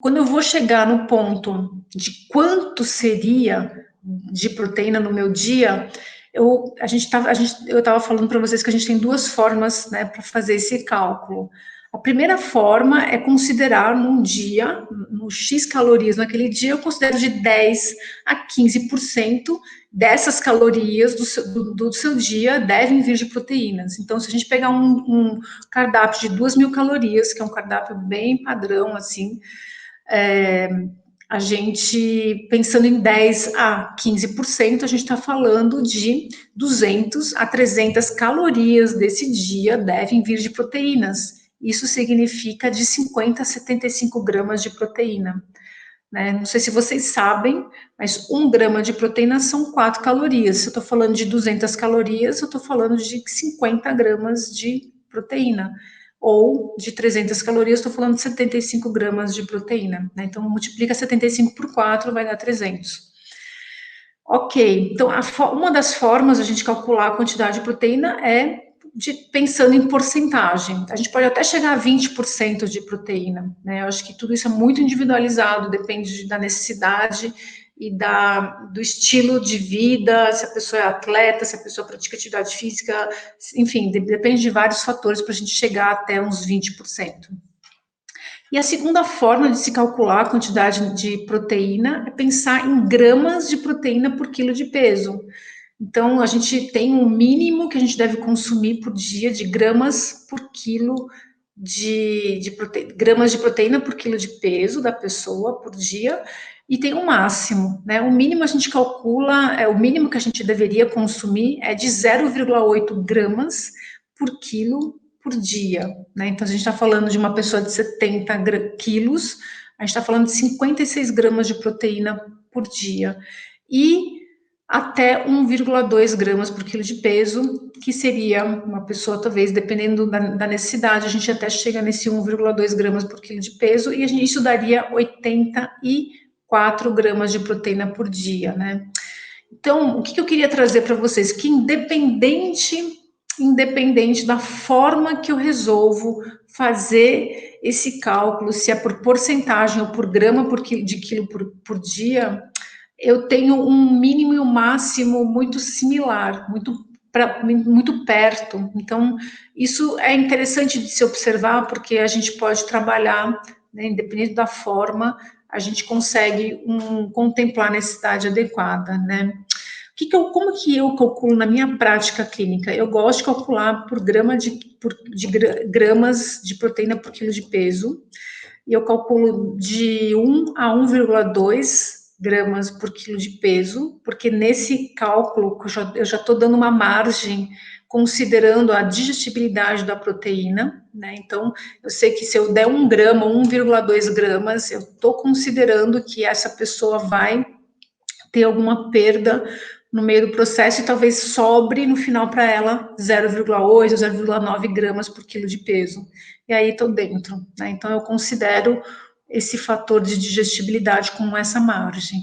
quando eu vou chegar no ponto de quanto seria de proteína no meu dia, eu estava falando para vocês que a gente tem duas formas, né, para fazer esse cálculo. A primeira forma é considerar num dia, no X calorias naquele dia, eu considero de 10 a 15% dessas calorias do seu dia devem vir de proteínas. Então, se a gente pegar um cardápio de 2.000 calorias, que é um cardápio bem padrão, assim, a gente, pensando em 10 a 15%, a gente está falando de 200 a 300 calorias desse dia devem vir de proteínas. Isso significa de 50 a 75 gramas de proteína. Né? Não sei se vocês sabem, mas 1 grama de proteína são 4 calorias. Se eu estou falando de 200 calorias, eu estou falando de 50 gramas de proteína. Ou de 300 calorias, estou falando de 75 gramas de proteína. Né? Então, multiplica 75 por 4, vai dar 300. Ok, então uma das formas de a gente calcular a quantidade de proteína é pensando em porcentagem. A gente pode até chegar a 20% de proteína, né? Eu acho que tudo isso é muito individualizado, depende da necessidade e do estilo de vida, se a pessoa é atleta, se a pessoa pratica atividade física, enfim, depende de vários fatores para a gente chegar até uns 20%. E a segunda forma de se calcular a quantidade de proteína é pensar em gramas de proteína por quilo de peso. Então, a gente tem um mínimo que a gente deve consumir por dia de gramas por quilo gramas de proteína por quilo de peso da pessoa por dia, e tem um máximo, né? O mínimo a gente calcula, o mínimo que a gente deveria consumir é de 0,8 gramas por quilo por dia, né? Então, a gente está falando de uma pessoa de 70 quilos, a gente está falando de 56 gramas de proteína por dia. E até 1,2 gramas por quilo de peso, que seria uma pessoa, talvez, dependendo da necessidade, a gente até chega nesse 1,2 gramas por quilo de peso, e isso daria 84 gramas de proteína por dia, né? Então, o que eu queria trazer para vocês? Que independente da forma que eu resolvo fazer esse cálculo, se é por porcentagem ou por grama de quilo por dia, eu tenho um mínimo e um máximo muito similar, muito perto. Então, isso é interessante de se observar, porque a gente pode trabalhar, né, independente da forma, a gente consegue contemplar a necessidade adequada, né? Como que eu calculo na minha prática clínica? Eu gosto de calcular por gramas de proteína por quilo de peso, e eu calculo de 1 a 1,2 gramas por quilo de peso, porque nesse cálculo eu já estou dando uma margem considerando a digestibilidade da proteína, né? Então, eu sei que se eu der 1 grama, 1,2 gramas, eu estou considerando que essa pessoa vai ter alguma perda no meio do processo e talvez sobre no final para ela 0,8, 0,9 gramas por quilo de peso. E aí estou dentro, né? Então eu considero esse fator de digestibilidade como essa margem.